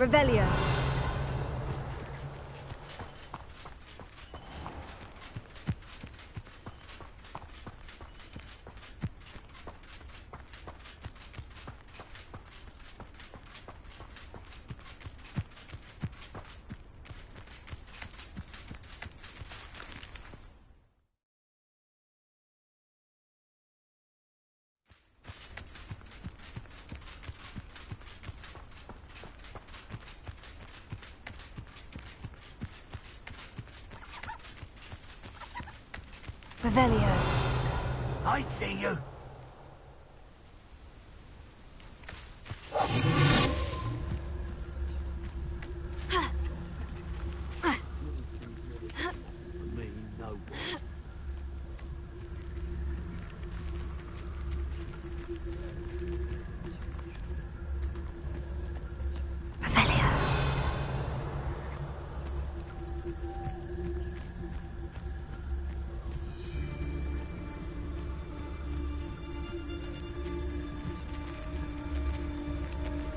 Revelio. Revelio. I see you.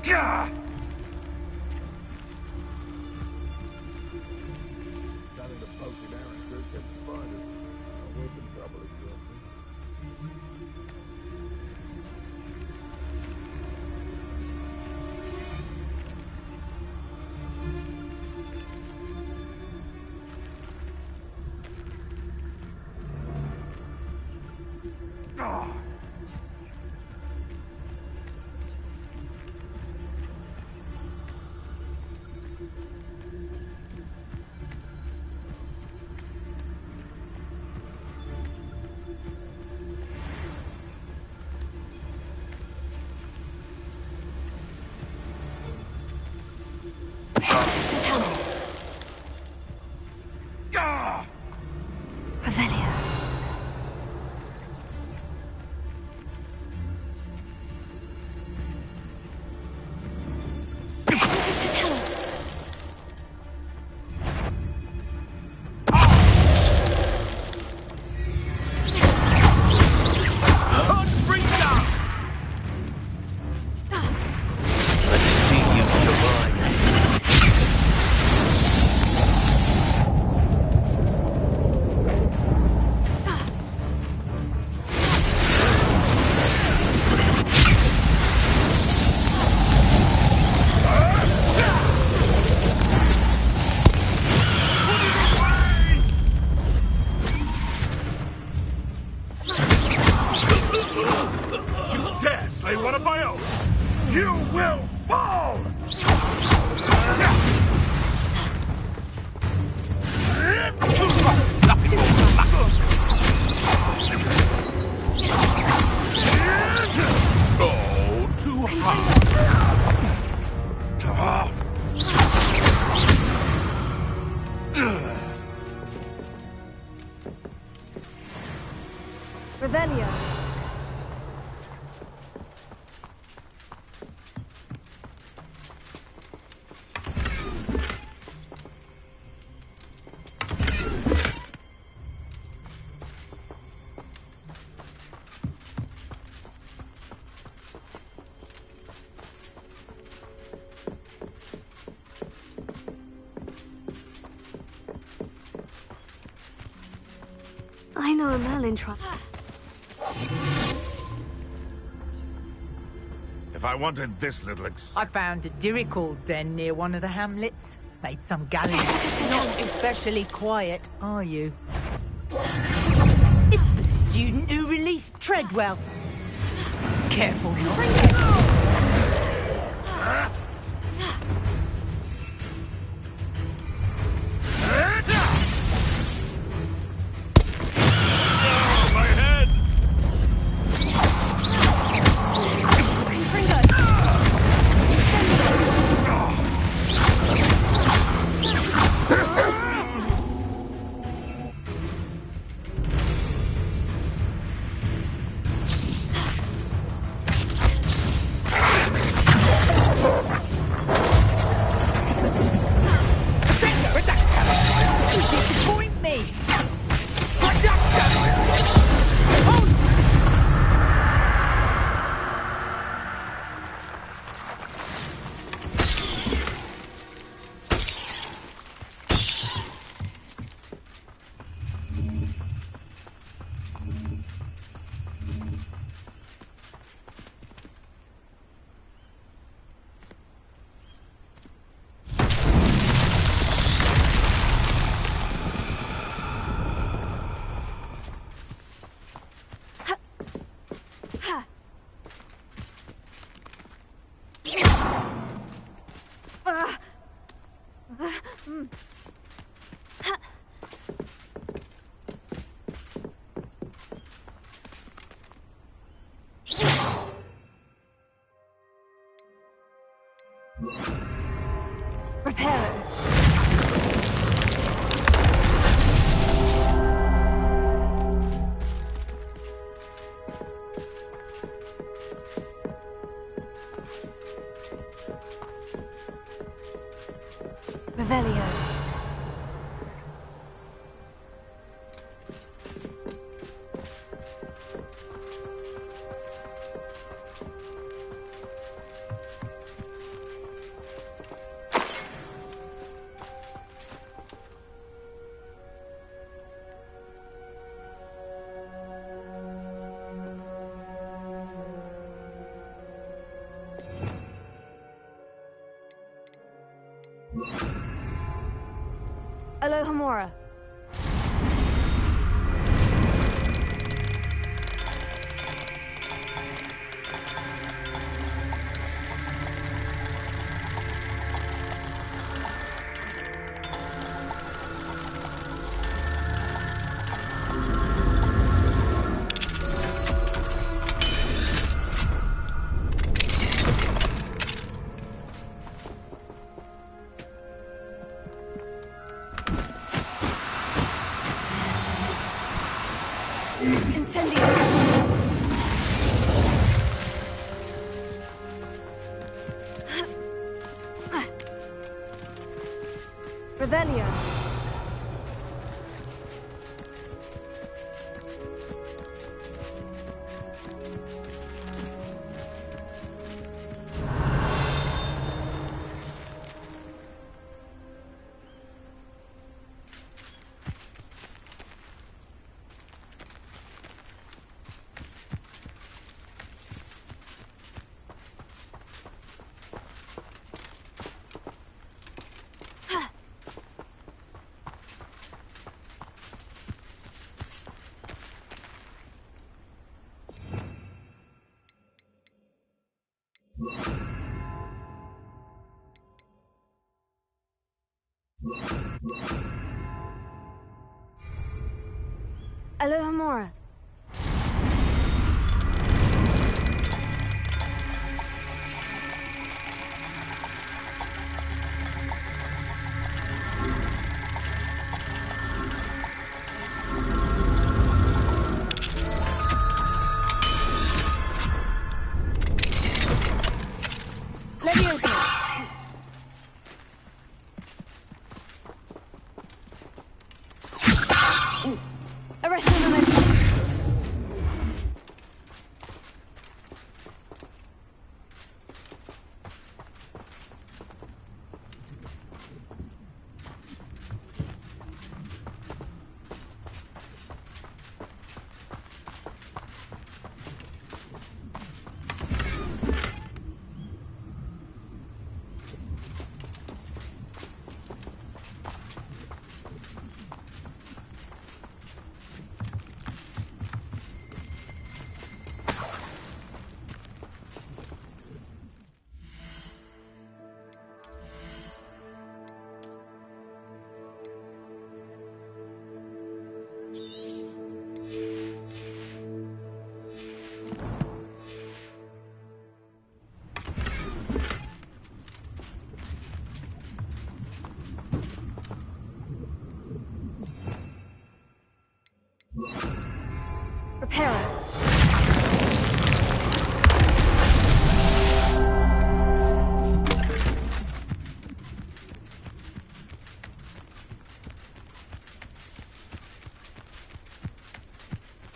Yeah! I know a Merlin tribe. If I wanted this little I found a Dirical den near one of the hamlets. Made some galleys. Not especially quiet, are you? It's the student who released Treadwell. Careful, not. Repair it. Revelio. Alohomora. Incendio. Revelio. Alohomora. Leviosa. Arresting momentum. Reparo.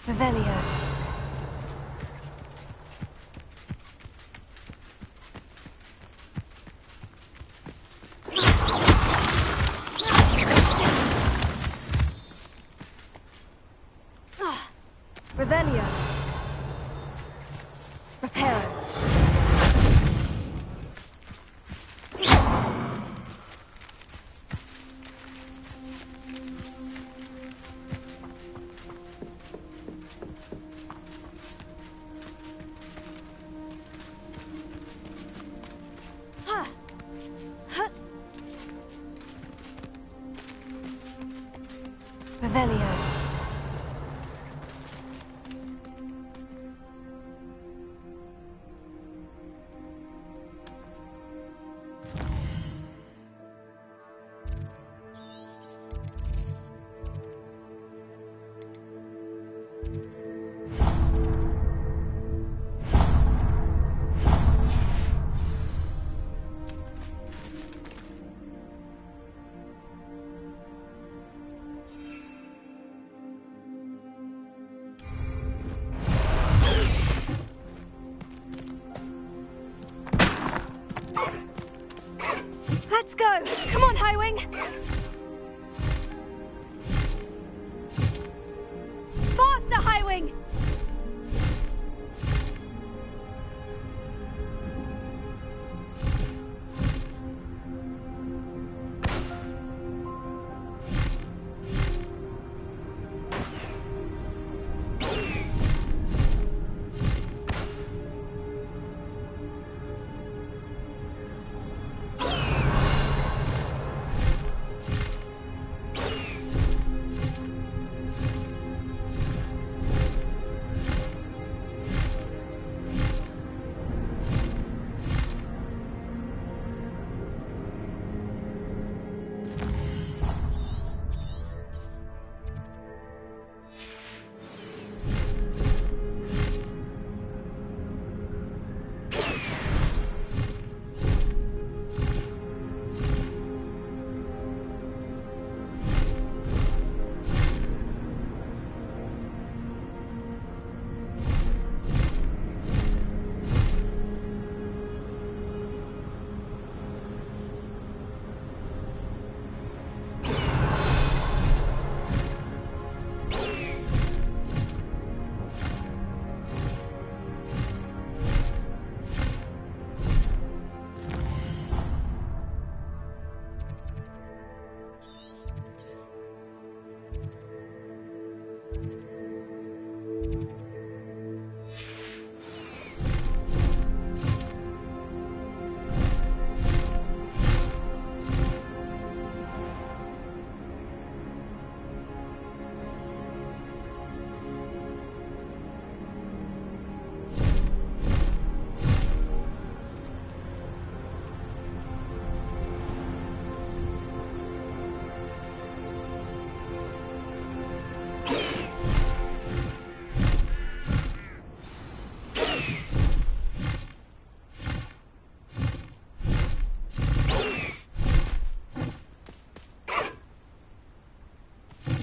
Revelio. Revelio. Reparo. Ha! Ha! Revelio. Let's go! Come on, Highwing! Faster, Highwing!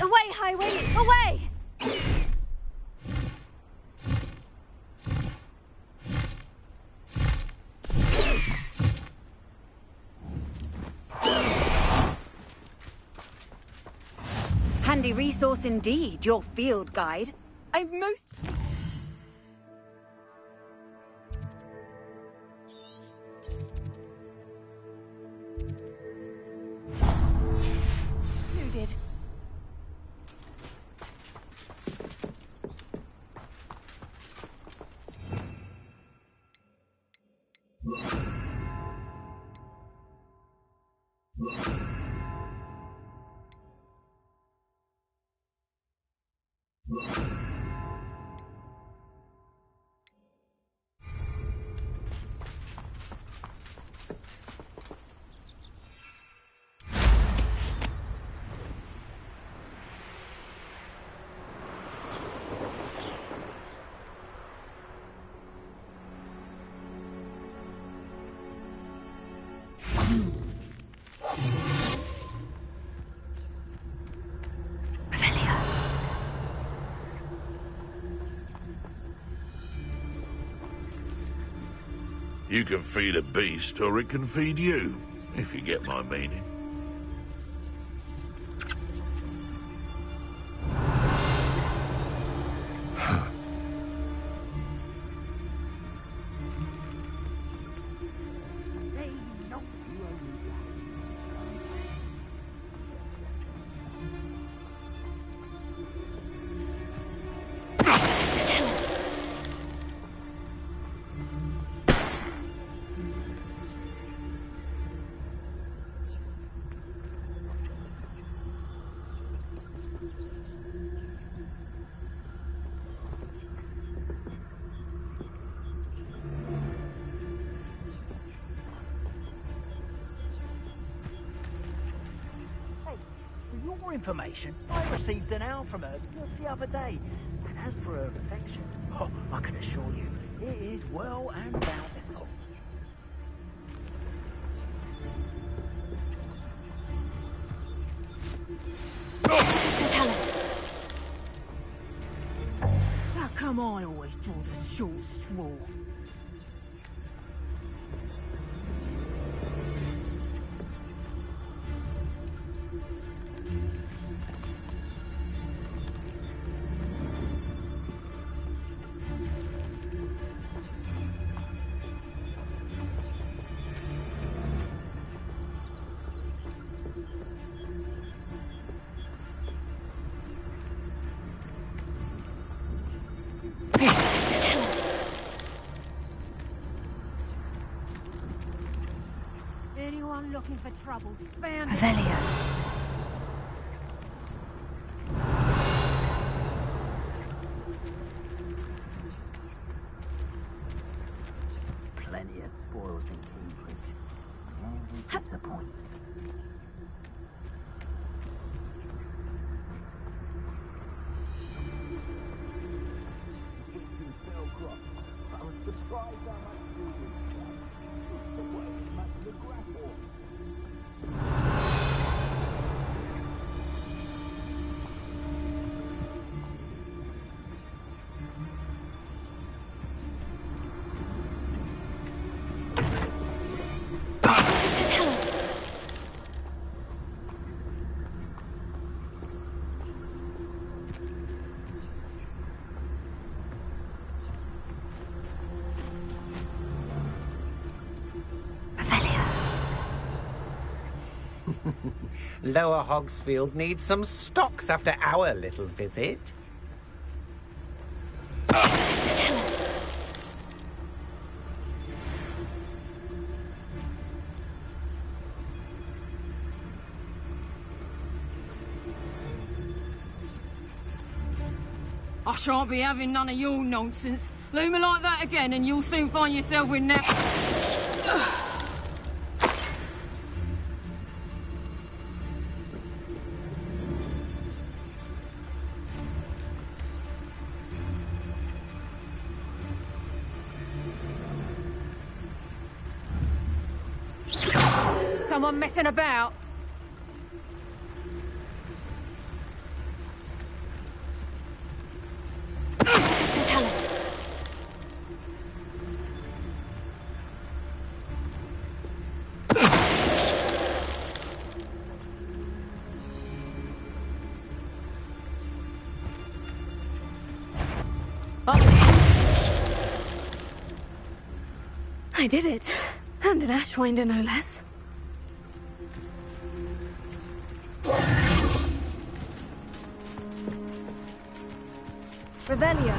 Away, Highwing! Away! Handy resource indeed, your field guide. I'm most... Included. You can feed a beast, or it can feed you, if you get my meaning. For your information, I received an owl from her just the other day. And as for her affection, oh, I can assure you, it is well and bountiful. Tell us. How come I always draw the short straw? Anyone looking for troubles, found it. Revelio. Plenty of spoils in Cambridge. Never disappoints. I was surprised how much food was just the way it matched the grapple. Tell us. Lower Hogsfield needs some stocks after our little visit. Tell us. I shan't be having none of your nonsense. Leave me like that again and you'll soon find yourself with someone messing about. Tell us. I did it. And an Ashwinder, no less. Revelio.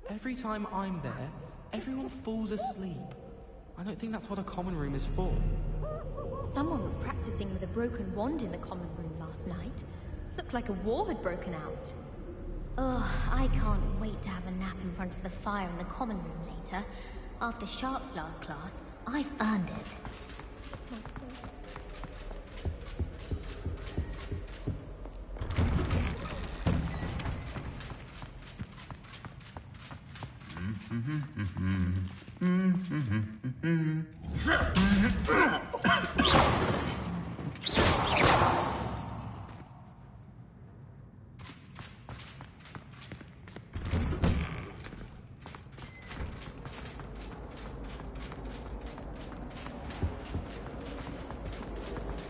Every time I'm there, everyone falls asleep. I don't think that's what a common room is for. Someone was practicing with a broken wand in the common room last night. Looked like a war had broken out. Ugh, I can't wait to have a nap in front of the fire in the common room later. After Sharp's last class, I've earned it.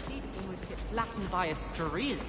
He'd almost get flattened by a stream.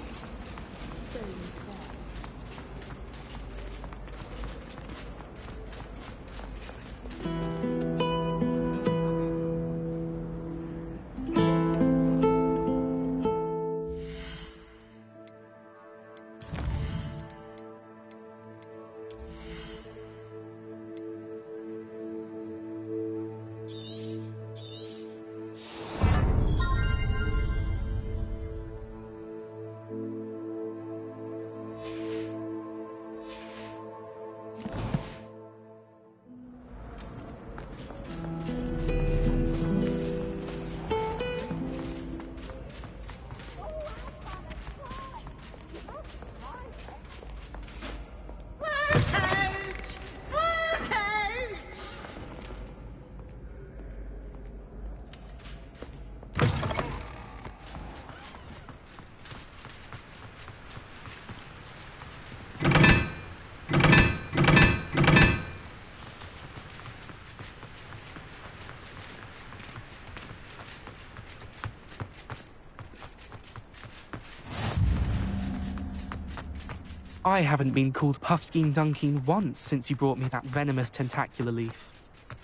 I haven't been called Puffskein Dunkeen once since you brought me that venomous tentacular leaf.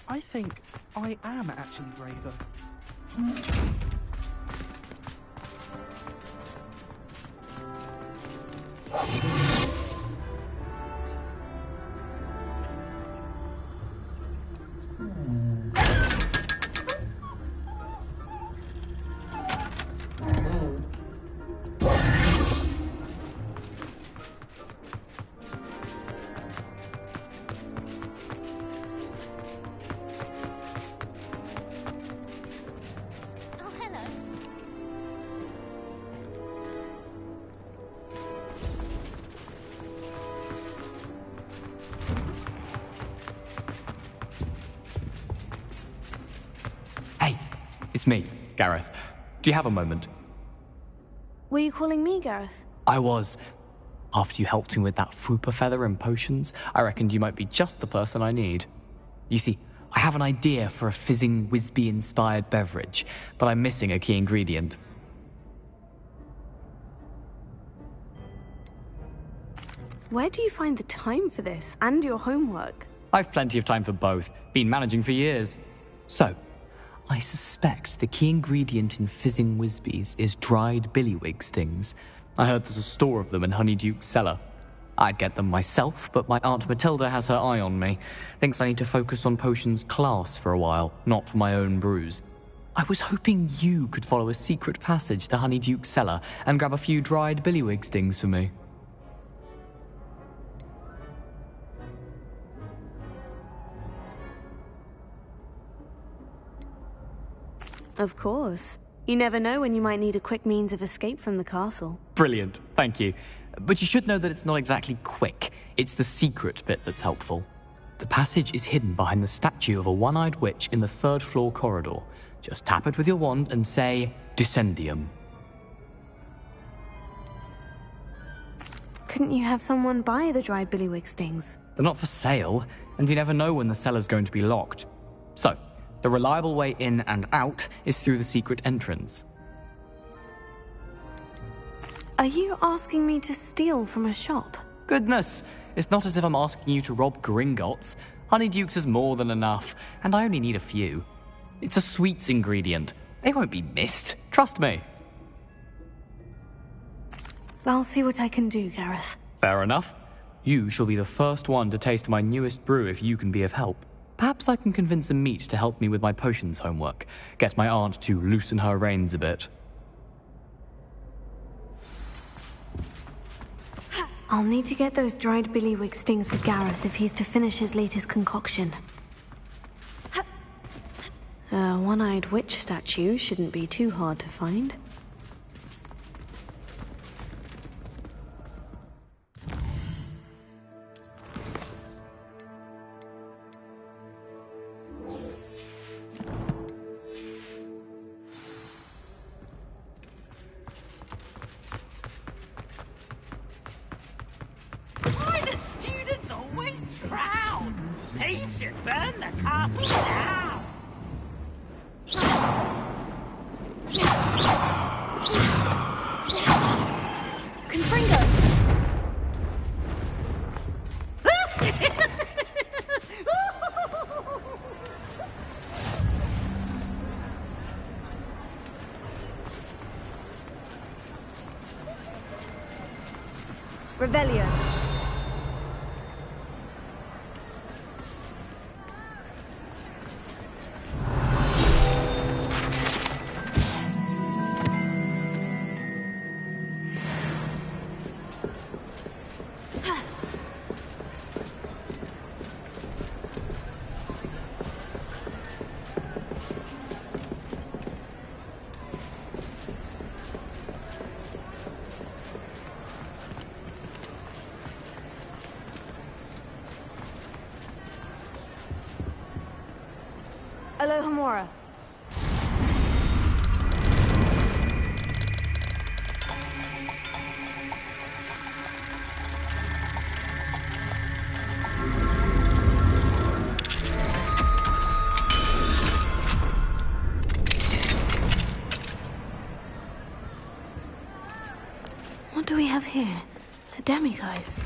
I think I am actually braver. It's me, Gareth. Do you have a moment? Were you calling me, Gareth? I was. After you helped me with that Fupa feather and potions, I reckoned you might be just the person I need. You see, I have an idea for a fizzing Wisby-inspired beverage, but I'm missing a key ingredient. Where do you find the time for this, and your homework? I've plenty of time for both. Been managing for years. So, I suspect the key ingredient in fizzing Wisbies is dried billywig stings. I heard there's a store of them in Honeyduke's cellar. I'd get them myself, but my Aunt Matilda has her eye on me. Thinks I need to focus on potions class for a while, not for my own brews. I was hoping you could follow a secret passage to Honeyduke's cellar and grab a few dried billywig stings for me. Of course. You never know when you might need a quick means of escape from the castle. Brilliant, thank you. But you should know that it's not exactly quick. It's the secret bit that's helpful. The passage is hidden behind the statue of a one-eyed witch in the third-floor corridor. Just tap it with your wand and say, Descendium. Couldn't you have someone buy the dried billywig stings? They're not for sale, and you never know when the cellar's going to be locked. So, the reliable way in and out is through the secret entrance. Are you asking me to steal from a shop? Goodness, it's not as if I'm asking you to rob Gringotts. Honeydukes is more than enough, and I only need a few. It's a sweets ingredient. They won't be missed. Trust me. I'll see what I can do, Gareth. Fair enough. You shall be the first one to taste my newest brew if you can be of help. Perhaps I can convince a meat to help me with my potions homework. Get my aunt to loosen her reins a bit. I'll need to get those dried billywig stings for Gareth if he's to finish his latest concoction. A one-eyed witch statue shouldn't be too hard to find. Why the students always frown? They should burn the castle down. Confringo! Revelio. Alohomora. What do we have here? A demiguise.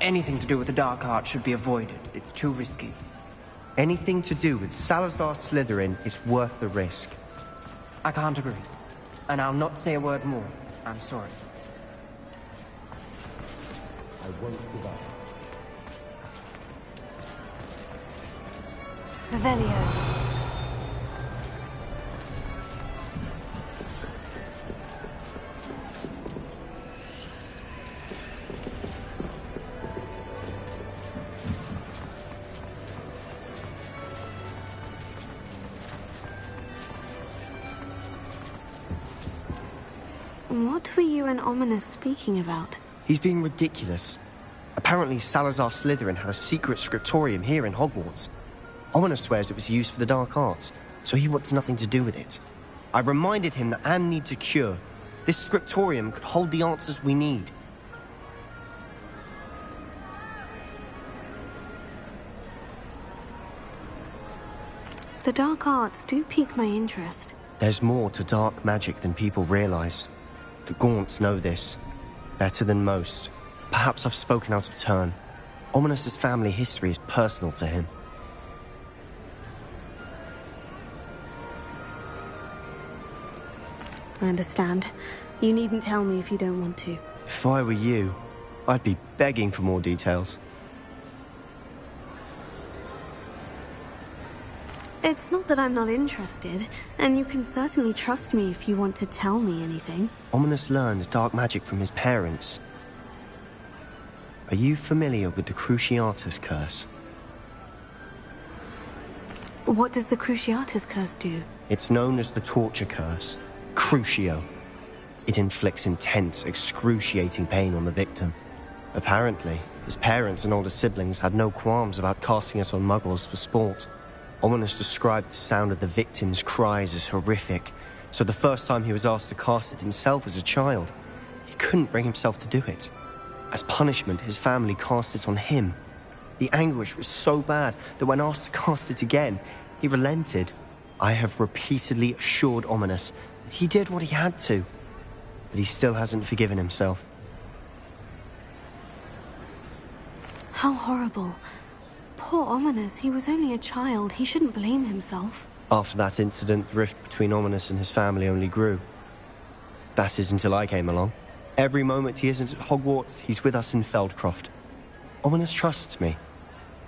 Anything to do with the dark art should be avoided. It's too risky. Anything to do with Salazar Slytherin is worth the risk. I can't agree. And I'll not say a word more. I'm sorry. I won't give up. Revelio. What were you and Ominous speaking about? He's being ridiculous. Apparently Salazar Slytherin had a secret scriptorium here in Hogwarts. Ominous swears it was used for the dark arts, so he wants nothing to do with it. I reminded him that Anne needs a cure. This scriptorium could hold the answers we need. The dark arts do pique my interest. There's more to dark magic than people realize. The Gaunts know this. Better than most. Perhaps I've spoken out of turn. Ominous's family history is personal to him. I understand. You needn't tell me if you don't want to. If I were you, I'd be begging for more details. It's not that I'm not interested, and you can certainly trust me if you want to tell me anything. Ominous learned dark magic from his parents. Are you familiar with the Cruciatus Curse? What does the Cruciatus Curse do? It's known as the Torture Curse. Crucio. It inflicts intense, excruciating pain on the victim. Apparently, his parents and older siblings had no qualms about casting us on muggles for sport. Ominous described the sound of the victims' cries as horrific, so the first time he was asked to cast it himself as a child, he couldn't bring himself to do it. As punishment, his family cast it on him. The anguish was so bad that when asked to cast it again, he relented. I have repeatedly assured Ominous that he did what he had to, but he still hasn't forgiven himself. How horrible. Poor Ominous, he was only a child. He shouldn't blame himself. After that incident, the rift between Ominous and his family only grew. That is until I came along. Every moment he isn't at Hogwarts, he's with us in Feldcroft. Ominous trusts me.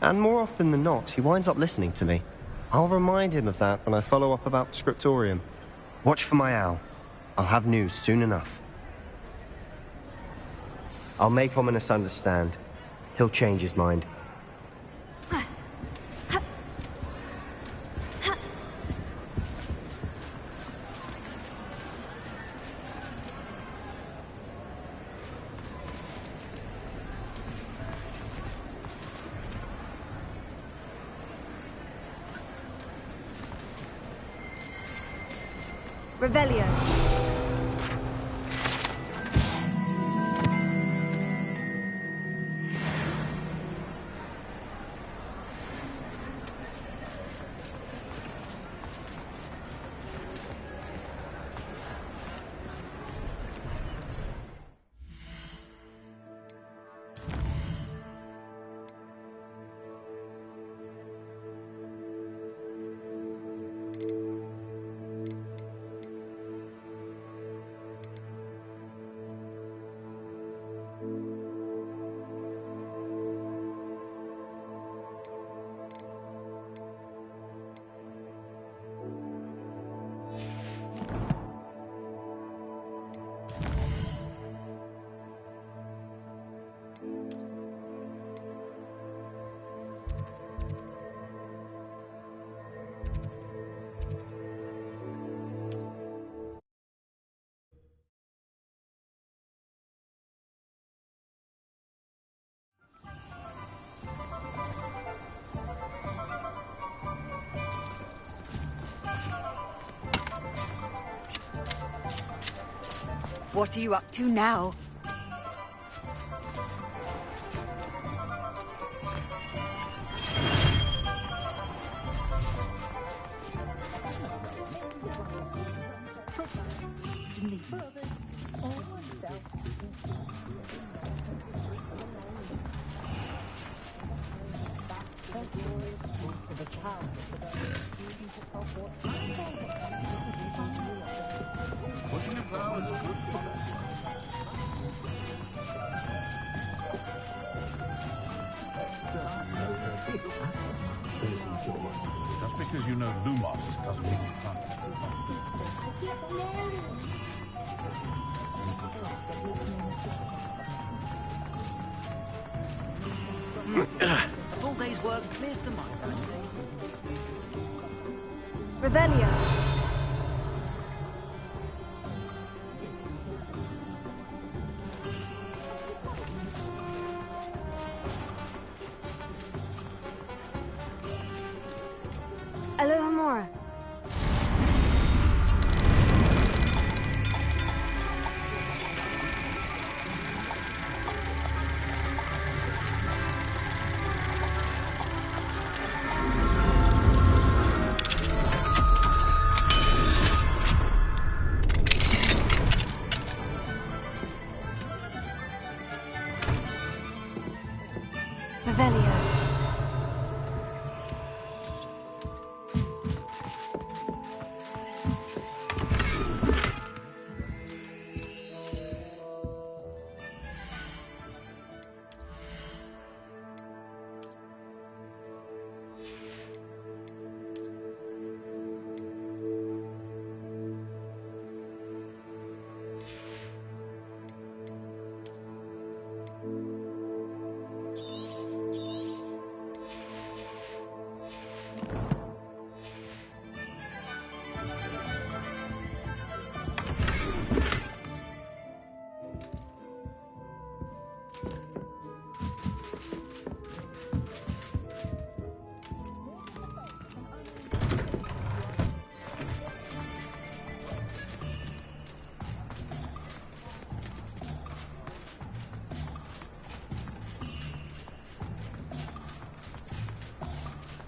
And more often than not, he winds up listening to me. I'll remind him of that when I follow up about the scriptorium. Watch for my owl. I'll have news soon enough. I'll make Ominous understand. He'll change his mind. Revelio. What are you up to now? Just because you know Lumos doesn't mean you can't. A full day's work clears the mind. Revelio. Alohomora. Revelio.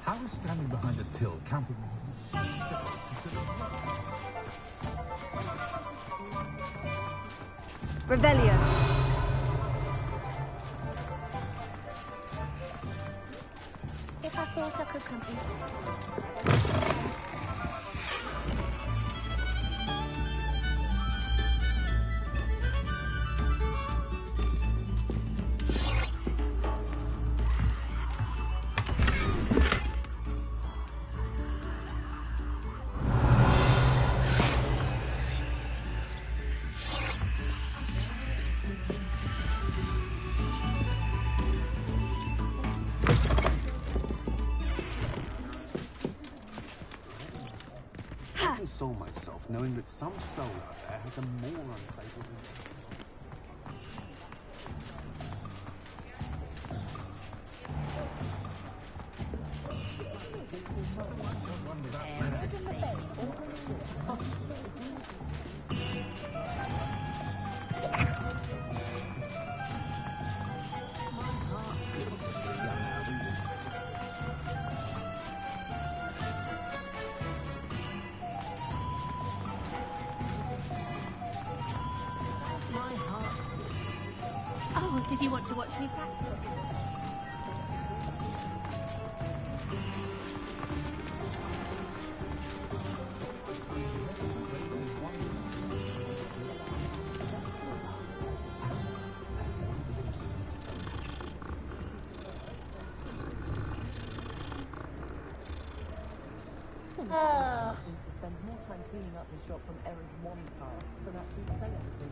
How is standing behind a till counting? Revelio. If I thought I could compete. I console myself knowing that some soul out there has a more unfavorable. Oh, did you want to watch me practice? Spend more time cleaning up the shop from errand one task than actually selling things.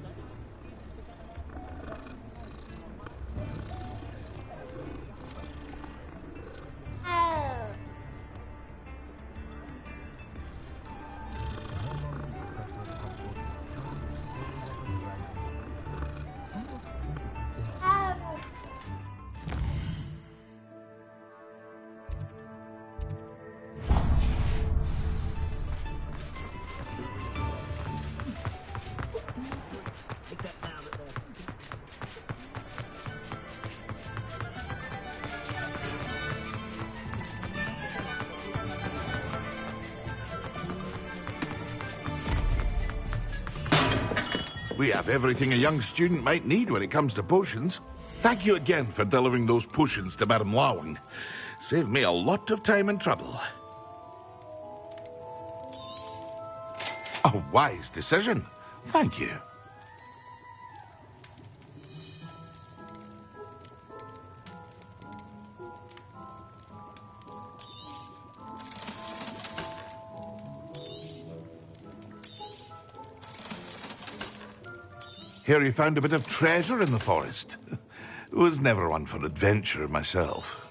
We have everything a young student might need when it comes to potions. Thank you again for delivering those potions to Madame Lawing. Saved me a lot of time and trouble. A wise decision. Thank you. Hear you found a bit of treasure in the forest. Was never one for adventure myself.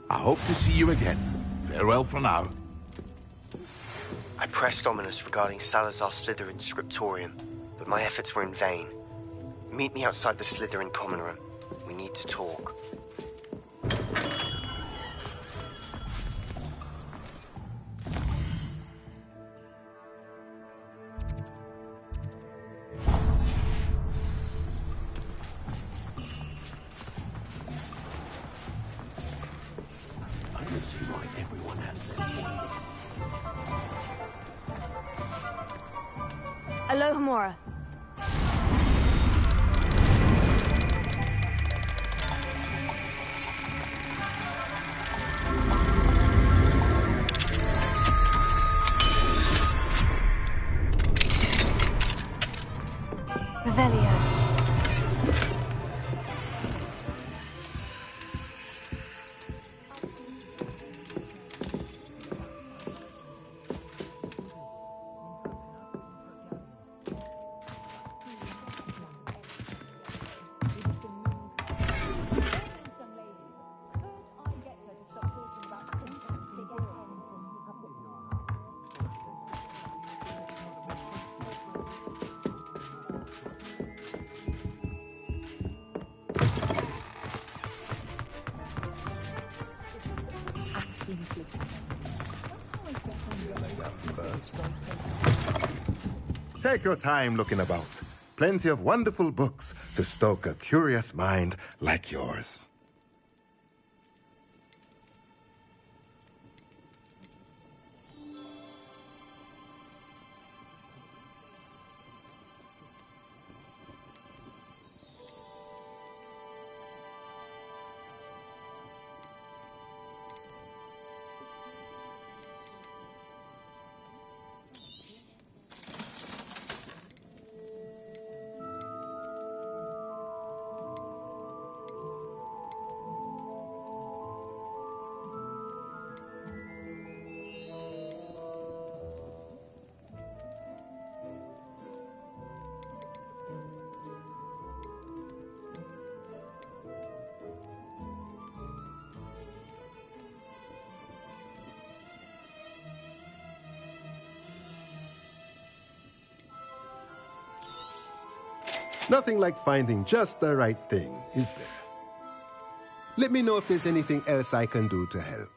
I hope to see you again. Farewell for now. I pressed Ominous regarding Salazar Slytherin's scriptorium, but my efforts were in vain. Meet me outside the Slytherin common room. We need to talk. Alohomora. Revelio. Take your time looking about. Plenty of wonderful books to stoke a curious mind like yours. Nothing like finding just the right thing, is there? Let me know if there's anything else I can do to help.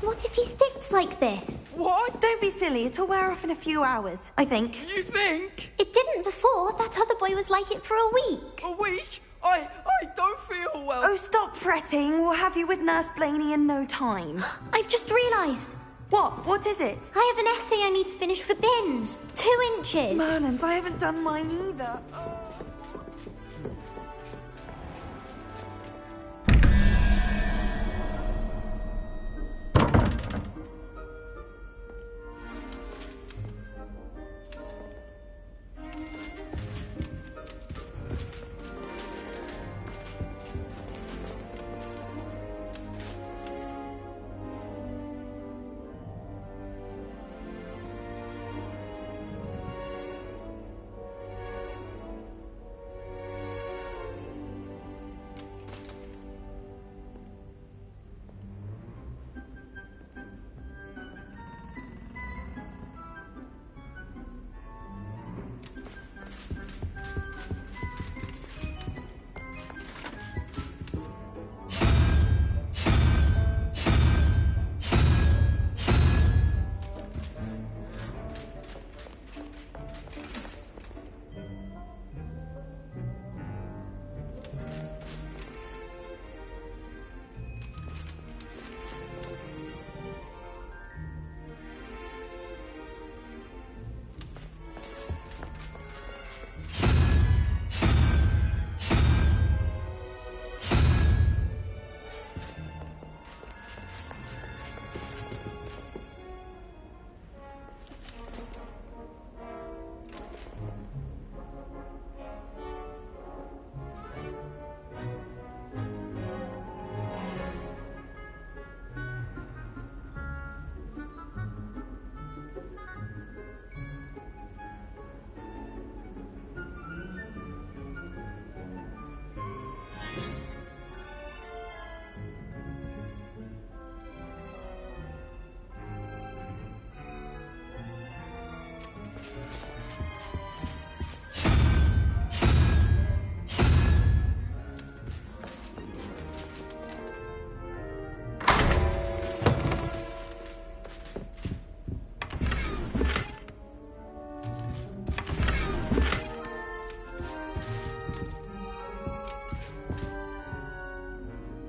What if he sticks like this? What? Don't be silly. It'll wear off in a few hours, I think. You think? It didn't before. That other boy was like it for a week. A week? I don't feel well. Oh, stop fretting. We'll have you with Nurse Blaney in no time. I've just realised. What? What is it? I have an essay I need to finish for bins. 2 inches. Merlins, I haven't done mine either.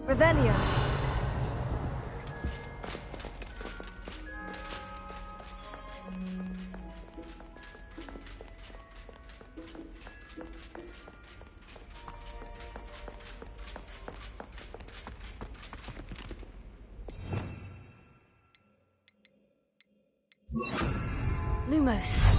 Revelio. Lumos.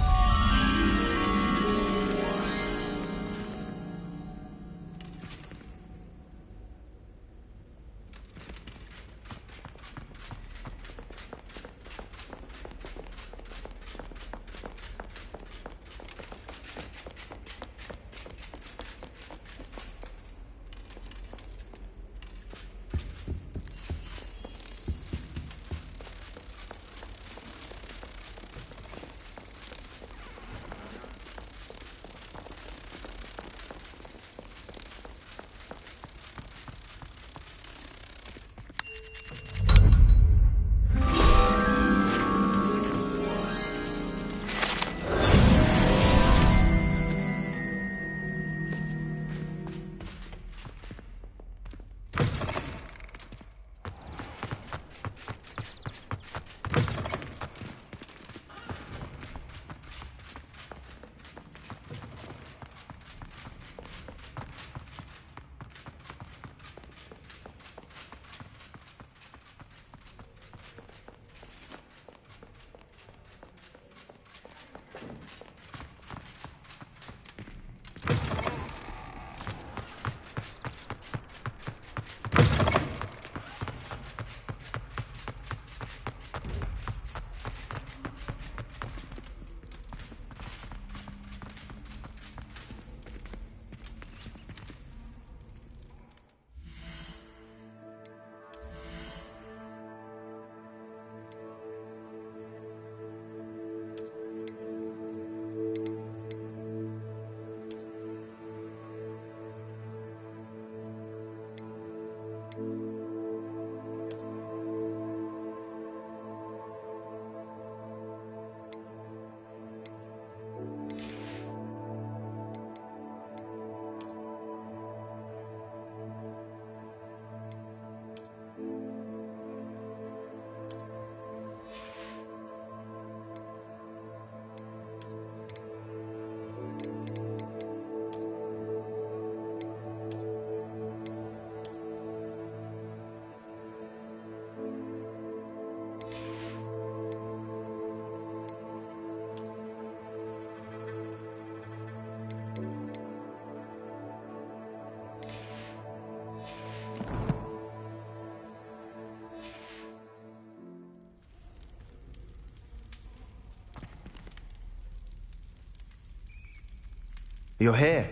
You're here.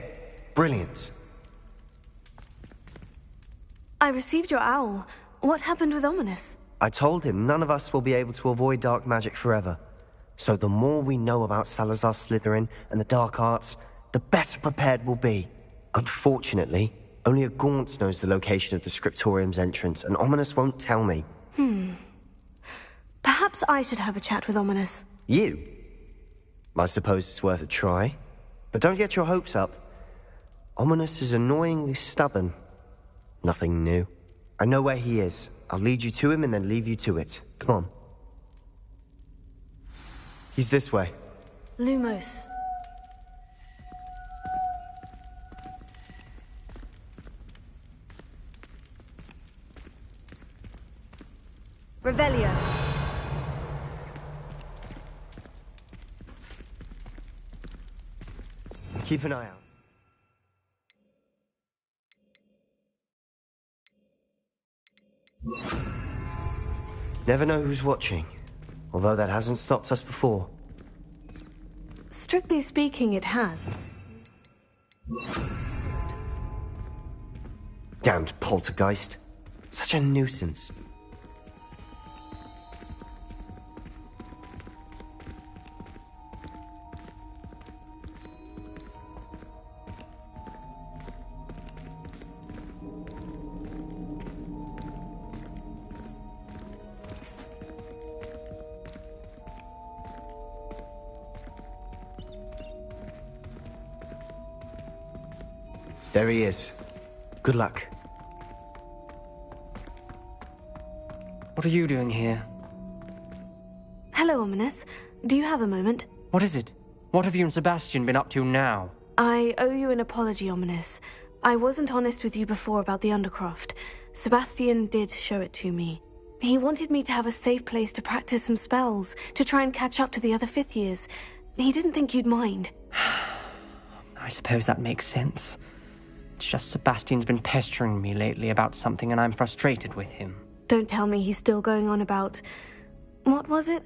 Brilliant. I received your owl. What happened with Ominous? I told him none of us will be able to avoid dark magic forever. So the more we know about Salazar Slytherin and the dark arts, the better prepared we'll be. Unfortunately, only a Gaunt knows the location of the Scriptorium's entrance, and Ominous won't tell me. Perhaps I should have a chat with Ominous. You? I suppose it's worth a try. But don't get your hopes up. Ominous is annoyingly stubborn. Nothing new. I know where he is. I'll lead you to him and then leave you to it. Come on. He's this way. Lumos. Revelio. Keep an eye out. Never know who's watching, although that hasn't stopped us before. Strictly speaking, it has. Damned poltergeist. Such a nuisance. There he is. Good luck. What are you doing here? Hello, Ominous. Do you have a moment? What is it? What have you and Sebastian been up to now? I owe you an apology, Ominous. I wasn't honest with you before about the Undercroft. Sebastian did show it to me. He wanted me to have a safe place to practice some spells, to try and catch up to the other fifth years. He didn't think you'd mind. I suppose that makes sense. It's just Sebastian's been pestering me lately about something and I'm frustrated with him. Don't tell me he's still going on about... What was it?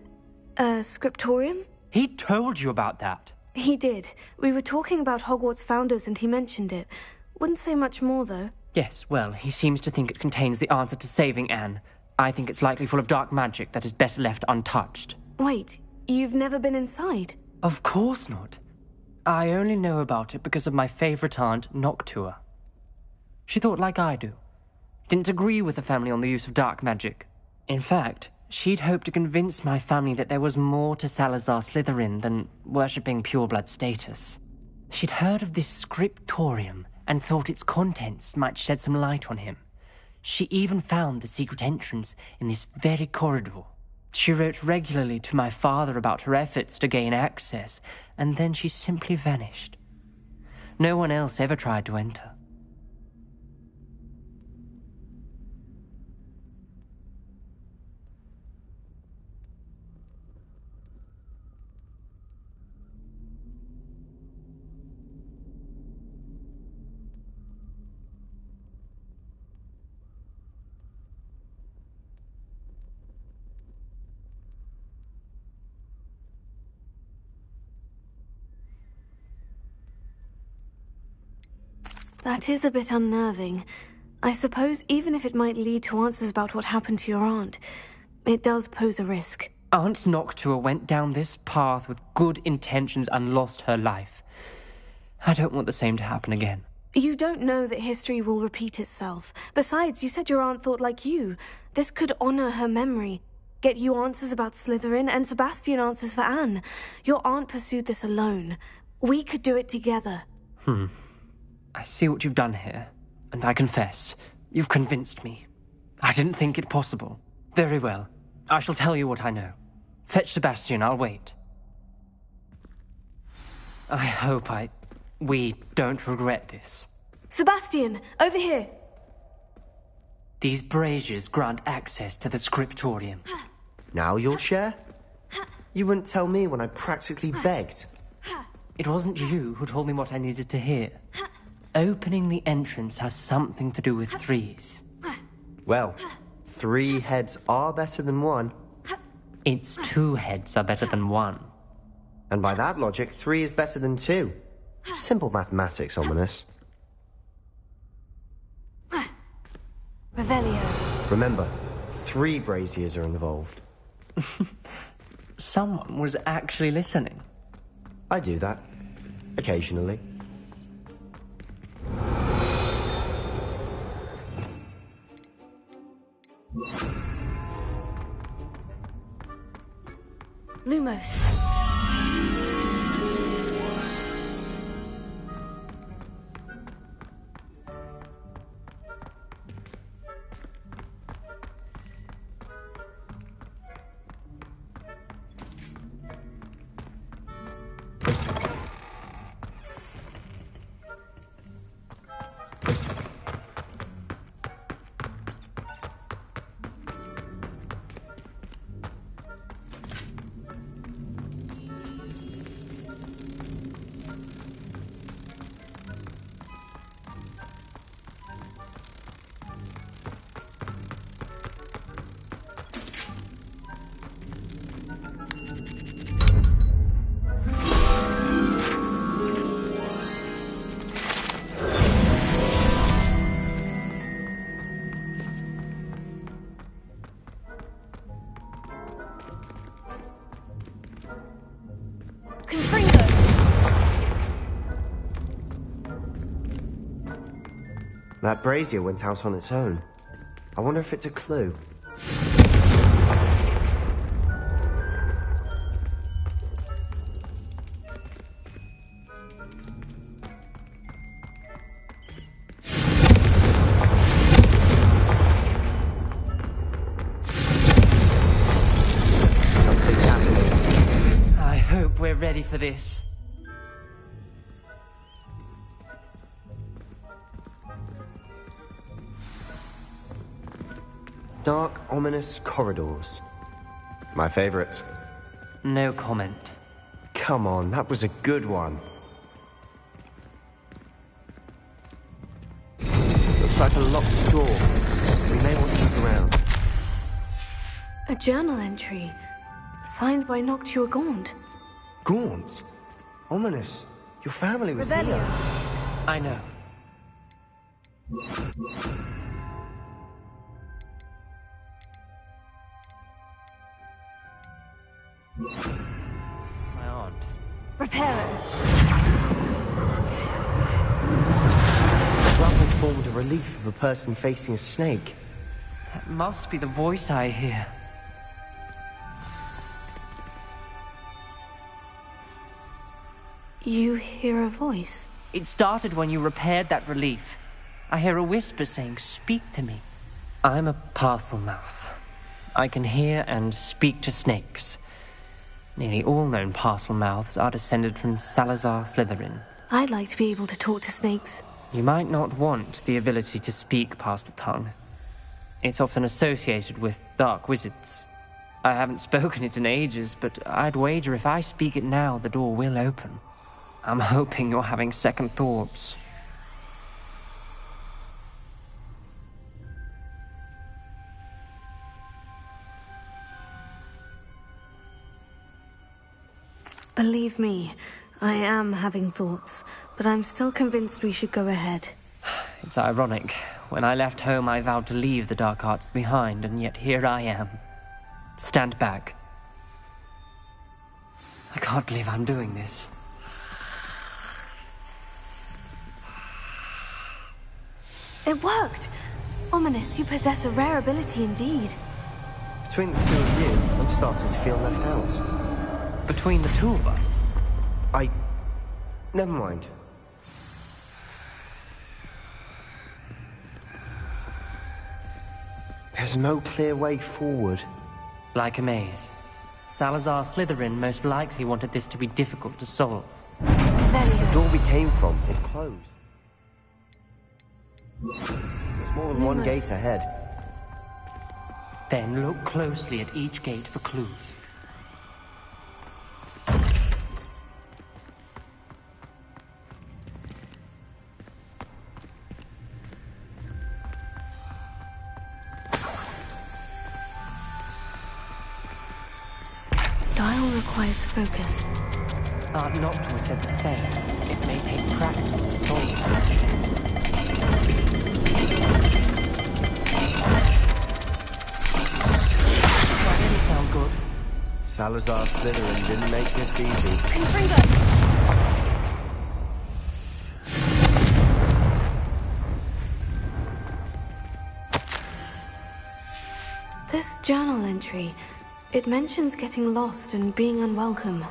Scriptorium? He told you about that? He did. We were talking about Hogwarts founders and he mentioned it. Wouldn't say much more, though. Yes, well, he seems to think it contains the answer to saving Anne. I think it's likely full of dark magic that is better left untouched. Wait, you've never been inside? Of course not. I only know about it because of my favourite aunt, Noctua. She thought like I do. Didn't agree with the family on the use of dark magic. In fact, she'd hoped to convince my family that there was more to Salazar Slytherin than worshipping pureblood status. She'd heard of this scriptorium and thought its contents might shed some light on him. She even found the secret entrance in this very corridor. She wrote regularly to my father about her efforts to gain access, and then she simply vanished. No one else ever tried to enter. That is a bit unnerving. I suppose even if it might lead to answers about what happened to your aunt, it does pose a risk. Aunt Noctua went down this path with good intentions and lost her life. I don't want the same to happen again. You don't know that history will repeat itself. Besides, you said your aunt thought like you. This could honor her memory. Get you answers about Slytherin and Sebastian answers for Anne. Your aunt pursued this alone. We could do it together. I see what you've done here, and I confess, you've convinced me. I didn't think it possible. Very well. I shall tell you what I know. Fetch Sebastian, I'll wait. I hope we don't regret this. Sebastian, over here! These braziers grant access to the scriptorium. Now you'll share? You wouldn't tell me when I practically begged. It wasn't you who told me what I needed to hear. Opening the entrance has something to do with threes. Well, 3 heads are better than 1. It's 2 heads are better than 1. And by that logic, 3 is better than 2. Simple mathematics, Ominous. Revelio. Remember, 3 braziers are involved. Someone was actually listening. I do that. Occasionally. Lumos. That brazier went out on its own. I wonder if it's a clue. we're ready for this. Dark, ominous corridors. My favorite. No comment. Come on, that was a good one. Looks like a locked door. We may want to look around. A journal entry. Signed by Noctua Gaunt. Gaunt? Ominous. Your family was Revelio. here. I know. My aunt. Reparo. The rubble formed a relief of a person facing a snake. That must be the voice I hear. You hear a voice? It started when you repaired that relief. I hear a whisper saying, "Speak to me." I'm a parcel mouth. I can hear and speak to snakes. Nearly all known parcel mouths are descended from Salazar Slytherin. I'd like to be able to talk to snakes. You might not want the ability to speak parcel tongue. It's often associated with dark wizards. I haven't spoken it in ages, but I'd wager if I speak it now, the door will open. I'm hoping you're having second thoughts. Believe me, I am having thoughts, but I'm still convinced we should go ahead. It's ironic. When I left home, I vowed to leave the dark arts behind, and yet here I am. Stand back. I can't believe I'm doing this. It worked! Ominous, you possess a rare ability indeed. Between the two of you, I'm starting to feel left out. Between the two of us? Never mind. There's no clear way forward. Like a maze. Salazar Slytherin most likely wanted this to be difficult to solve. The door we came from, it closed. There's more than one gate ahead. Then look closely at each gate for clues. Dial requires focus. Aunt Noctua said the same. It may take practice to solve it. That didn't sound good. Salazar Slytherin didn't make this easy. This journal entry, it mentions getting lost and being unwelcome.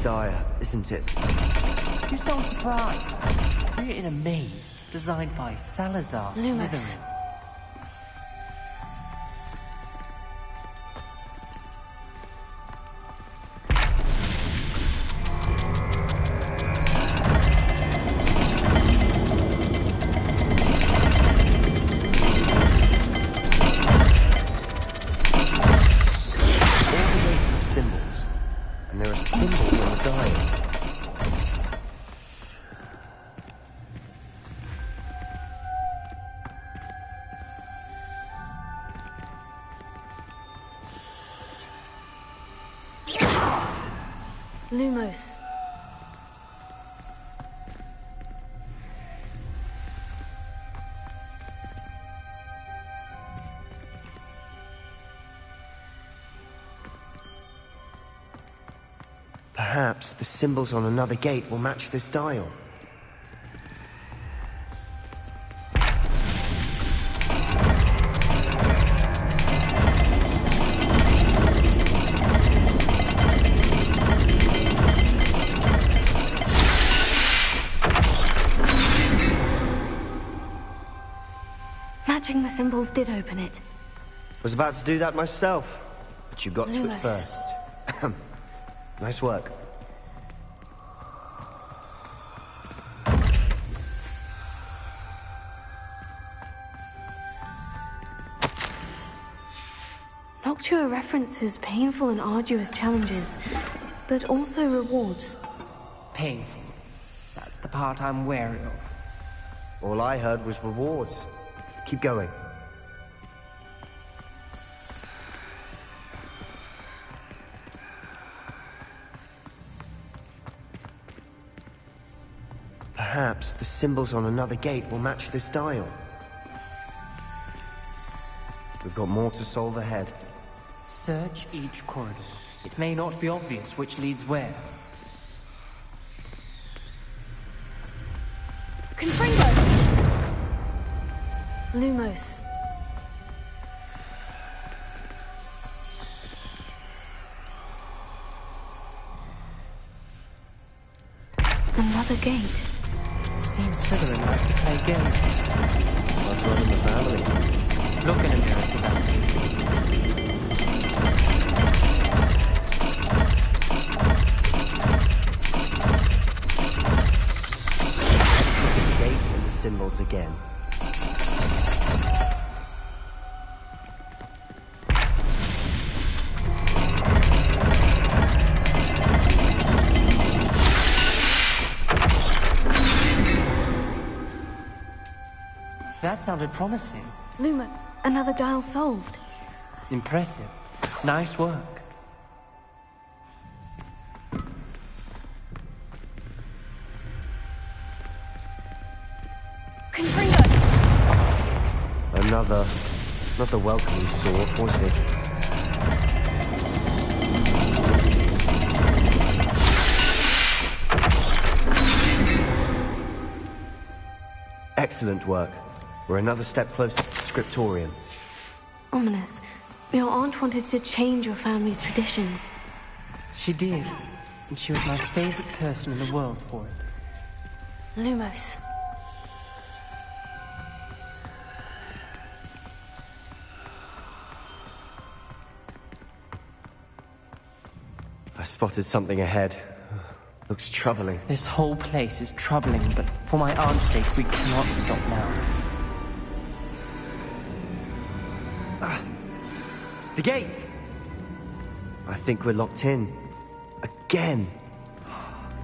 Dire, isn't it? You sound surprised. We're in a maze designed by Salazar Lumos. Slytherin. All the gates have symbols, and there are symbols on the dial. Lumos. Perhaps the symbols on another gate will match this dial. Catching the symbols did open it. Was about to do that myself, but you got to it Lumos. first. Nice work. Noctua references painful and arduous challenges, but also rewards. Painful. That's the part I'm wary of. All I heard was rewards. Keep going. Perhaps the symbols on another gate will match this dial. We've got more to solve ahead. Search each corridor. It may not be obvious which leads where. Confringo! Lumos. Another gate. Seems Slytherin like to play games. What's wrong in the family? Look in a mirror, Sebastian. The gate and the symbols again. That sounded promising. Luma, another dial solved. Impressive. Nice work. Confringo! Another... not the welcome we saw, was it? Excellent work. We're another step closer to the scriptorium. Ominous. Your aunt wanted to change your family's traditions. She did. And she was my favorite person in the world for it. Lumos. I spotted something ahead. Looks troubling. This whole place is troubling, but for my aunt's sake, we cannot stop now. The gate! I think we're locked in. Again.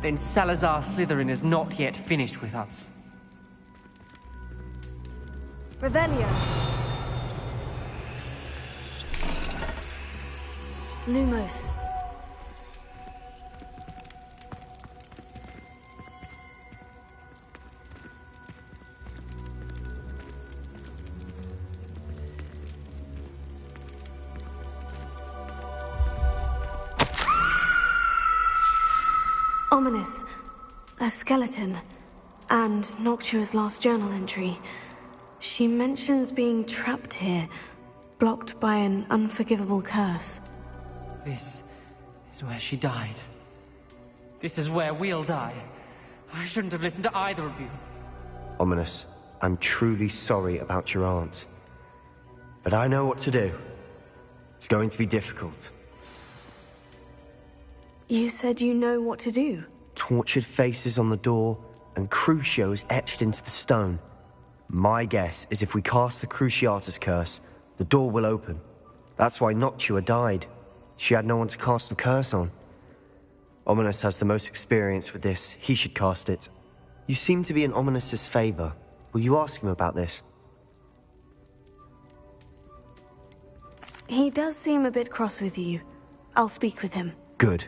Then Salazar Slytherin is not yet finished with us. Revelio. Lumos. Ominous. A skeleton. And Noctua's last journal entry. She mentions being trapped here, blocked by an unforgivable curse. This is where she died. This is where we'll die. I shouldn't have listened to either of you. Ominous, I'm truly sorry about your aunt. But I know what to do. It's going to be difficult. You said you know what to do. Tortured faces on the door, and Crucios etched into the stone. My guess is if we cast the Cruciatus curse, the door will open. That's why Noctua died. She had no one to cast the curse on. Ominous has the most experience with this. He should cast it. You seem to be in Ominous's favor. Will you ask him about this? He does seem a bit cross with you. I'll speak with him. Good.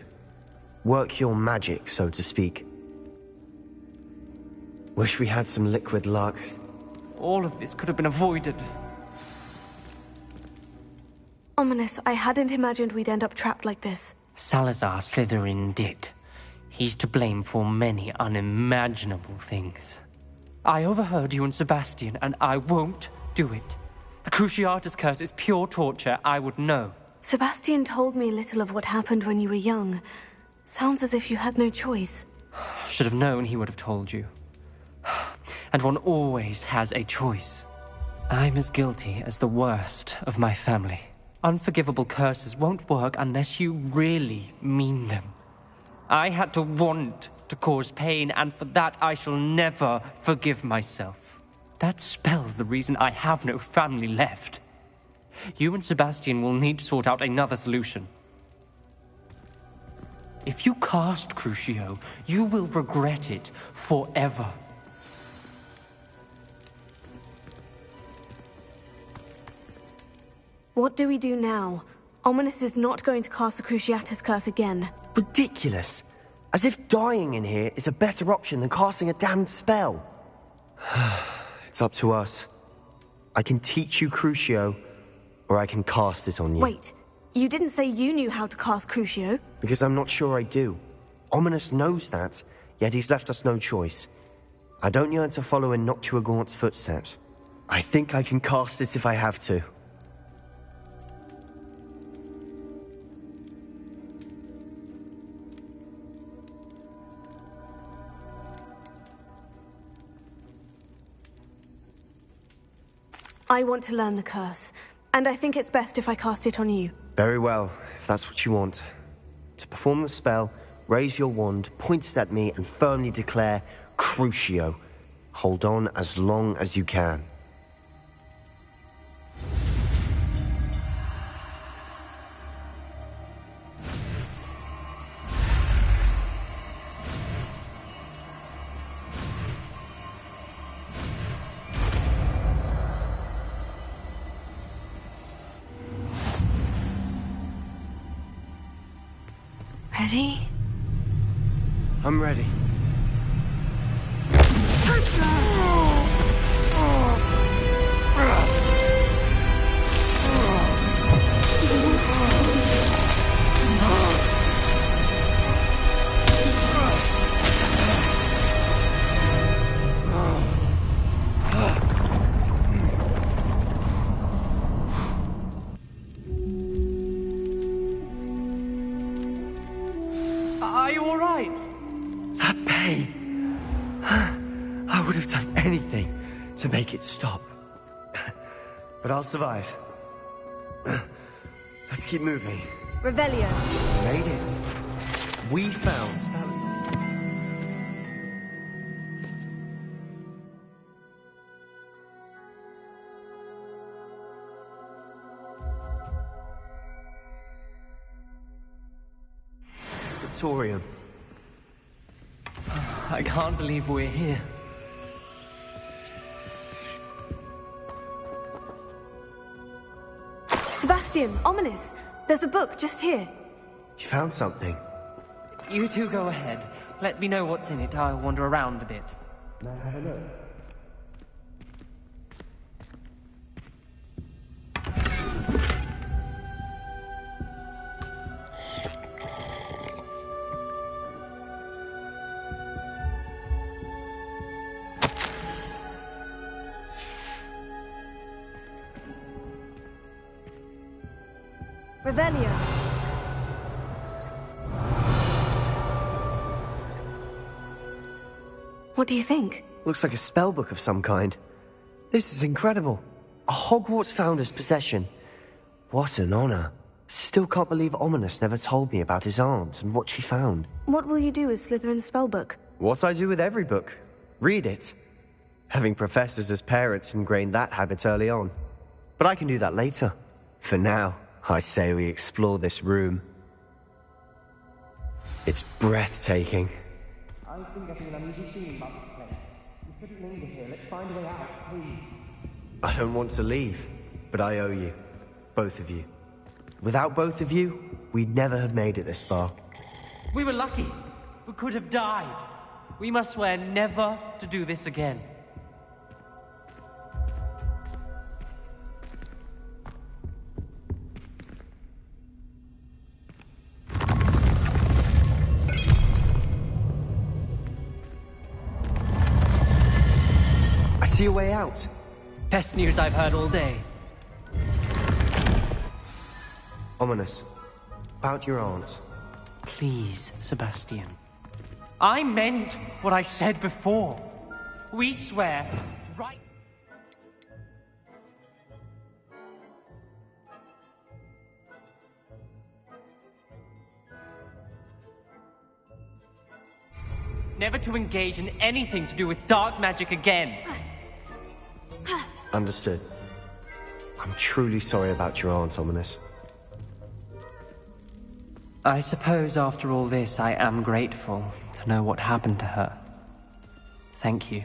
Work your magic, so to speak. Wish we had some liquid luck. All of this could have been avoided. Ominous, I hadn't imagined we'd end up trapped like this. Salazar Slytherin did. He's to blame for many unimaginable things. I overheard you and Sebastian, and I won't do it. The Cruciatus curse is pure torture, I would know. Sebastian told me little of what happened when you were young. Sounds as if you had no choice. Should have known he would have told you. And one always has a choice. I'm as guilty as the worst of my family. Unforgivable curses won't work unless you really mean them. I had to want to cause pain, and for that I shall never forgive myself. That spell's the reason I have no family left. You and Sebastian will need to sort out another solution. If you cast Crucio, you will regret it forever. What do we do now? Ominous is not going to cast the Cruciatus Curse again. Ridiculous. As if dying in here is a better option than casting a damned spell. It's up to us. I can teach you Crucio, or I can cast it on you. Wait, you didn't say you knew how to cast Crucio? Because I'm not sure I do. Ominous knows that, yet he's left us no choice. I don't yearn to follow in Noctua Gaunt's footsteps. I think I can cast it if I have to. I want to learn the curse, and I think it's best if I cast it on you. Very well, if that's what you want. To perform the spell, raise your wand, point it at me, and firmly declare Crucio. Hold on as long as you can. Ready? I'm ready. Are you all right? That pain. I would have done anything to make it stop. But I'll survive. Let's keep moving. Revelio. Made it. We found Salazar. Scriptorium. I can't believe we're here. Sebastian, Ominous, there's a book just here. You found something. You two go ahead. Let me know what's in it. I'll wander around a bit. May I have a look? Revelio. What do you think? Looks like a spellbook of some kind. This is incredible. A Hogwarts founder's possession. What an honor. Still can't believe Ominous never told me about his aunt and what she found. What will you do with Slytherin's spellbook? What I do with every book. Read it. Having professors as parents ingrained that habit early on. But I can do that later. For now, I say we explore this room. It's breathtaking. I think I feel an uneasy feeling about this place. We shouldn't linger here. Let's find a way out, please. I don't want to leave, but I owe you. Both of you. Without both of you, we'd never have made it this far. We were lucky. We could have died. We must swear never to do this again. I see a way out. Best news I've heard all day. Ominous. About your aunt. Please, Sebastian. I meant what I said before. We swear right... never to engage in anything to do with dark magic again. Understood. I'm truly sorry about your aunt, Ominous. I suppose after all this, I am grateful to know what happened to her. Thank you.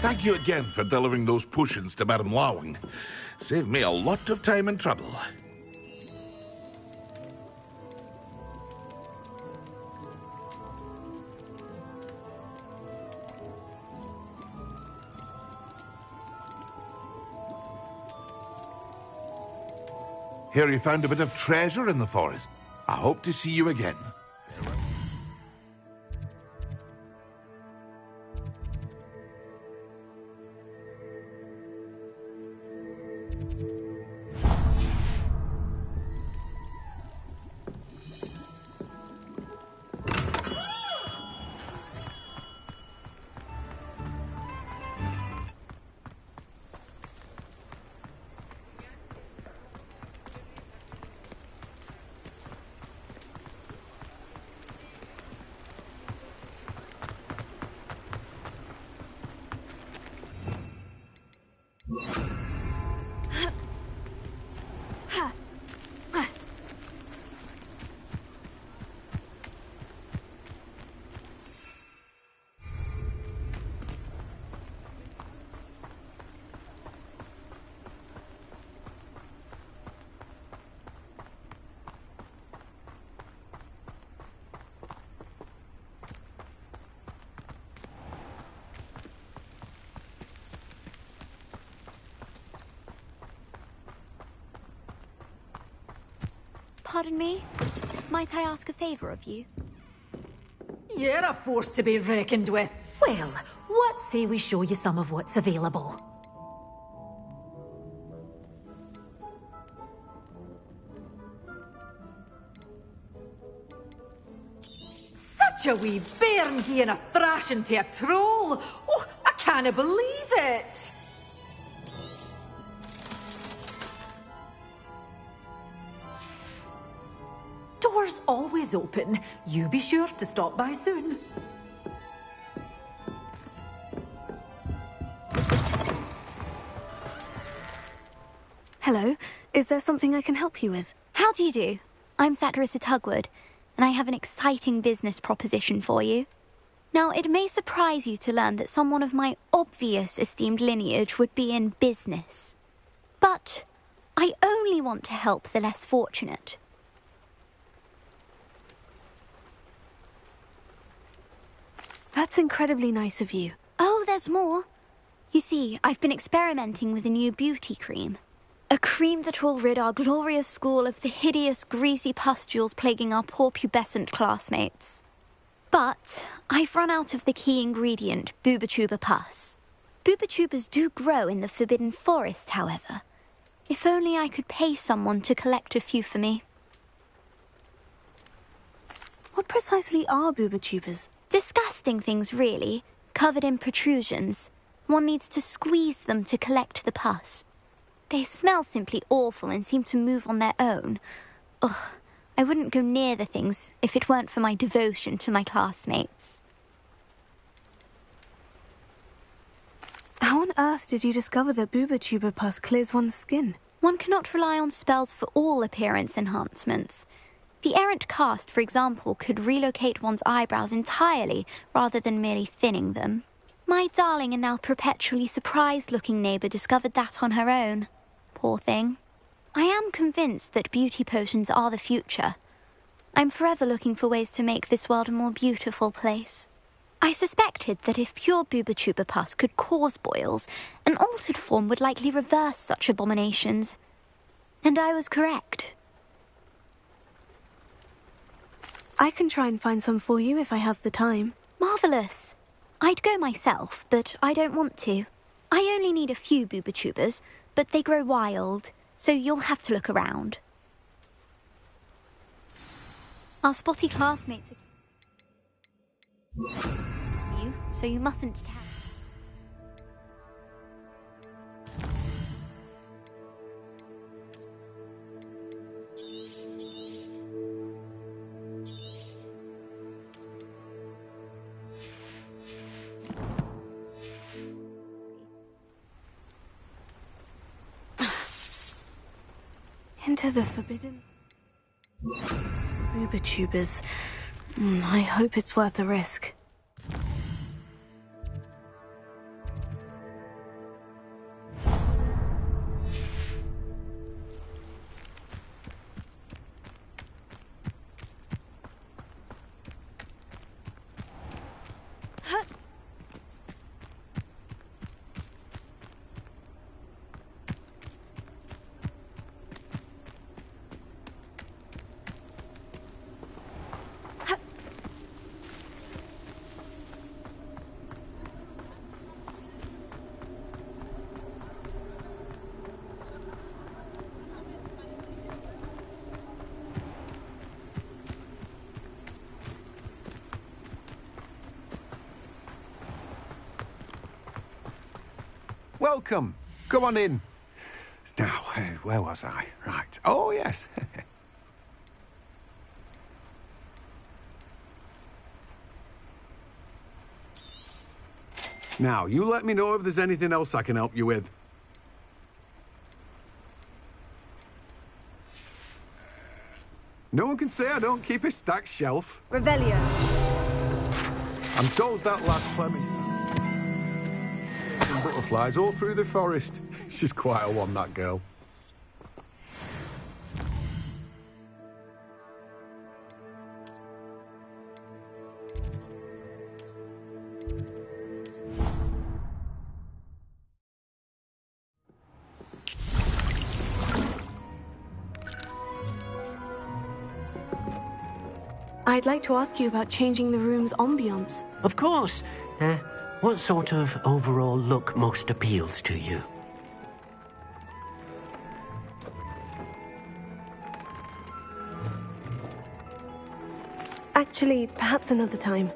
Thank you again for delivering those potions to Madame Lawing. Saved me a lot of time and trouble. Hear you found a bit of treasure in the forest. I hope to see you again. Pardon me? Might I ask a favour of you? You're a force to be reckoned with. Well, what say we show you some of what's available? Such a wee bairn gieing a thrashing to a troll! Oh, I can't believe it! Doors always open. You be sure to stop by soon. Hello, is there something I can help you with? How do you do? I'm Satirissa Tugwood, and I have an exciting business proposition for you. Now, it may surprise you to learn that someone of my obvious esteemed lineage would be in business. But I only want to help the less fortunate. That's incredibly nice of you. Oh, there's more. You see, I've been experimenting with a new beauty cream. A cream that will rid our glorious school of the hideous, greasy pustules plaguing our poor pubescent classmates. But I've run out of the key ingredient, boobotuber pus. Boobotubers do grow in the Forbidden Forest, however. If only I could pay someone to collect a few for me. What precisely are boobotubers? Disgusting things, really, covered in protrusions. One needs to squeeze them to collect the pus. They smell simply awful and seem to move on their own. Ugh, I wouldn't go near the things if it weren't for my devotion to my classmates. How on earth did you discover that boobotuber pus clears one's skin? One cannot rely on spells for all appearance enhancements. The errant cast, for example, could relocate one's eyebrows entirely rather than merely thinning them. My darling and now perpetually surprised-looking neighbour discovered that on her own. Poor thing. I am convinced that beauty potions are the future. I'm forever looking for ways to make this world a more beautiful place. I suspected that if pure boobotuber pus could cause boils, an altered form would likely reverse such abominations. And I was correct. I can try and find some for you if I have the time. Marvellous. I'd go myself, but I don't want to. I only need a few boobotubers, but they grow wild, so you'll have to look around. Our spotty classmates are you, so you mustn't tell. Into the forbidden... boobotubers. I hope it's worth the risk. Welcome. Come on in. Now, where was I? Right. Oh, yes. Now, you let me know if there's anything else I can help you with. No one can say I don't keep a stacked shelf. Revelio. I'm told that last Clement. Some butterflies all through the forest. She's quite a one, that girl. I'd like to ask you about changing the room's ambiance. Of course. What sort of overall look most appeals to you? Actually, perhaps another time.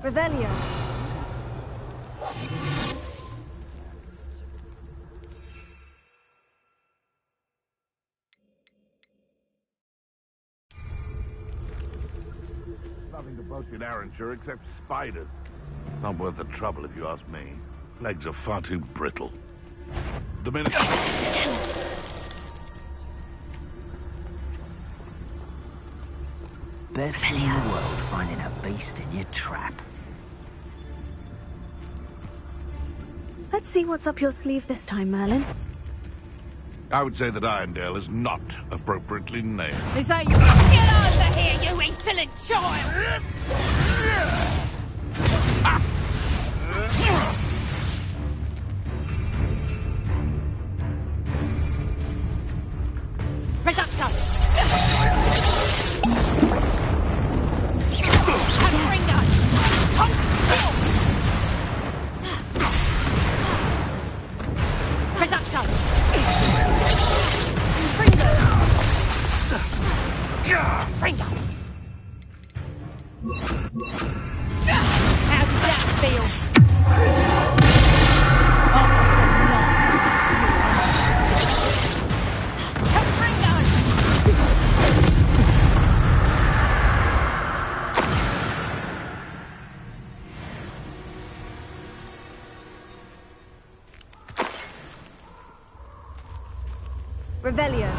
Revelio. Nothing about in Arranger except spiders. Not worth the trouble if you ask me. Legs are far too brittle. The minute... Best in the world finding a beast in your trap. Let's see what's up your sleeve this time, Merlin. I would say that Irondale is not appropriately named. Is that you? Get over here, you insolent child! How does that feel? Revelio.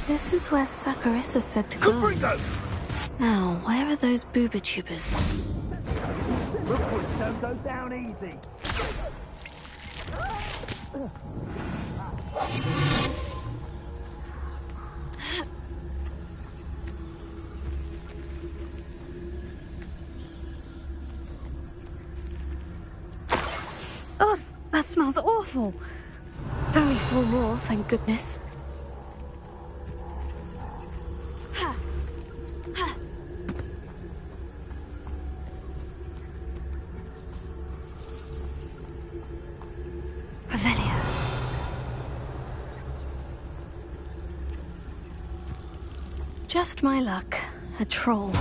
This is where Saccharissa said to go. Now, where are those booba tubers? Rookwood don't go down easy. Oh, that smells awful. Only 4 more, thank goodness. Revelio. Just my luck. A troll.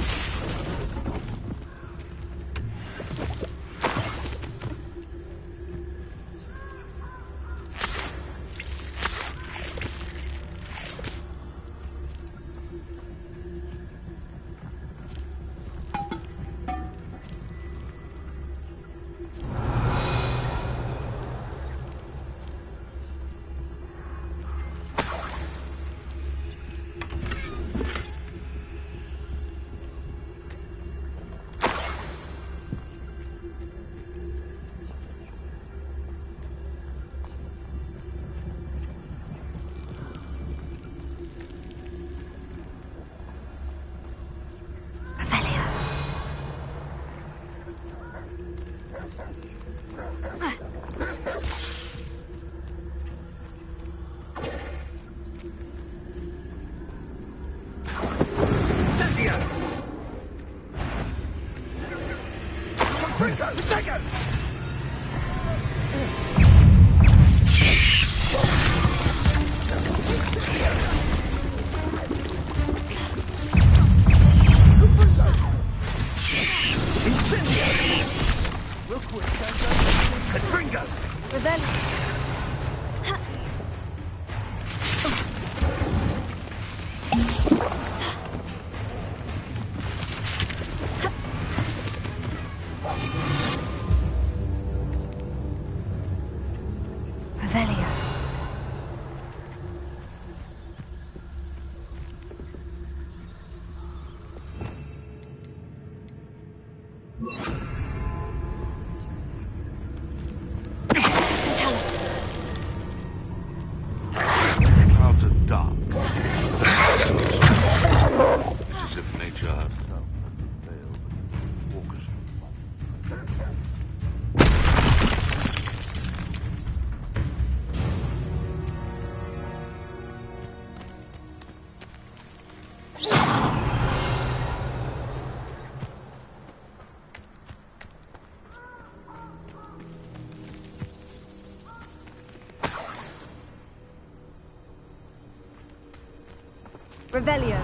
Clouds are dark. It's as if nature had no veil, but walkers. Revelio.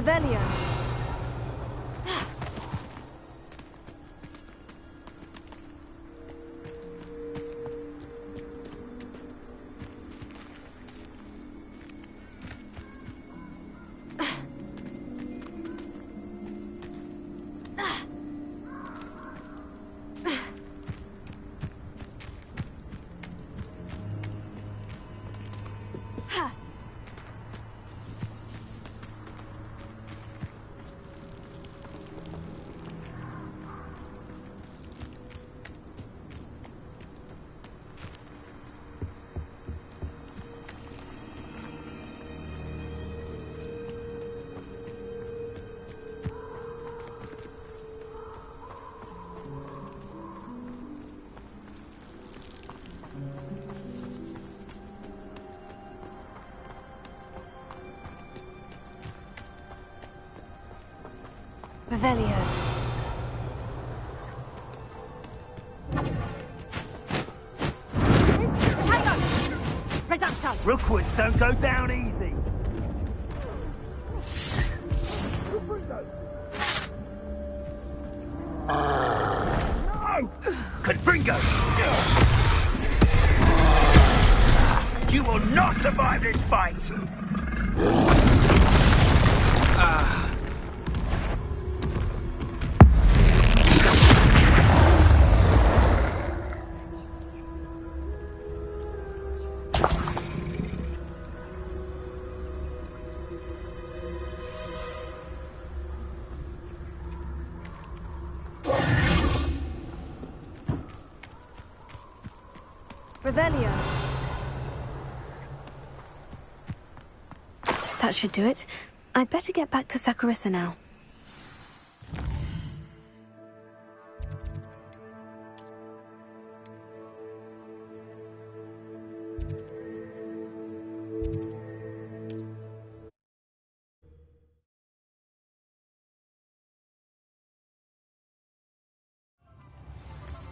Revelio. Revelio. Rookwoods don't go down easy. No! Confringo! You will not survive this fight! Revelio. That should do it. I'd better get back to Saccharissa now.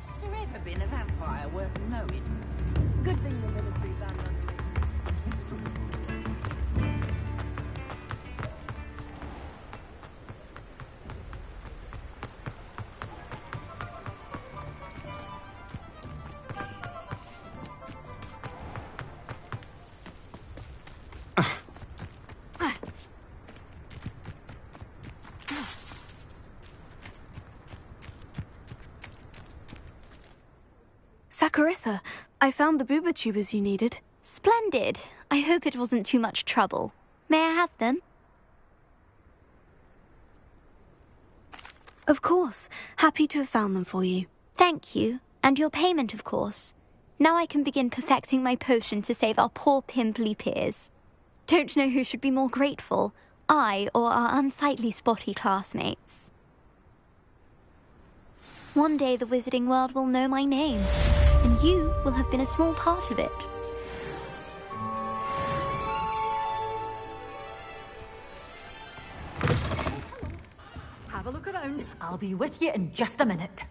Has there ever been a vampire worth knowing? Good thing the military banned them. Saccharissa, I found the booba tubers you needed. Splendid. I hope it wasn't too much trouble. May I have them? Of course. Happy to have found them for you. Thank you. And your payment, of course. Now I can begin perfecting my potion to save our poor pimply peers. Don't know who should be more grateful, I or our unsightly spotty classmates. One day the wizarding world will know my name, and you will have been a small part of it. Have a look around. I'll be with you in just a minute.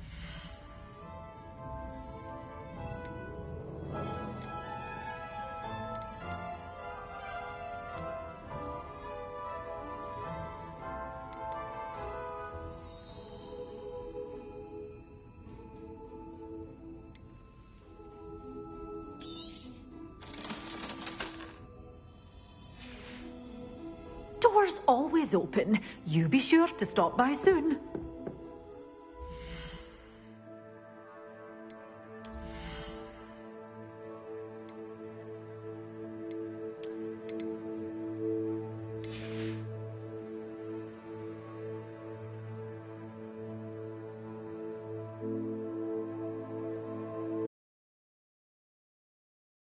Doors always open. You be sure to stop by soon.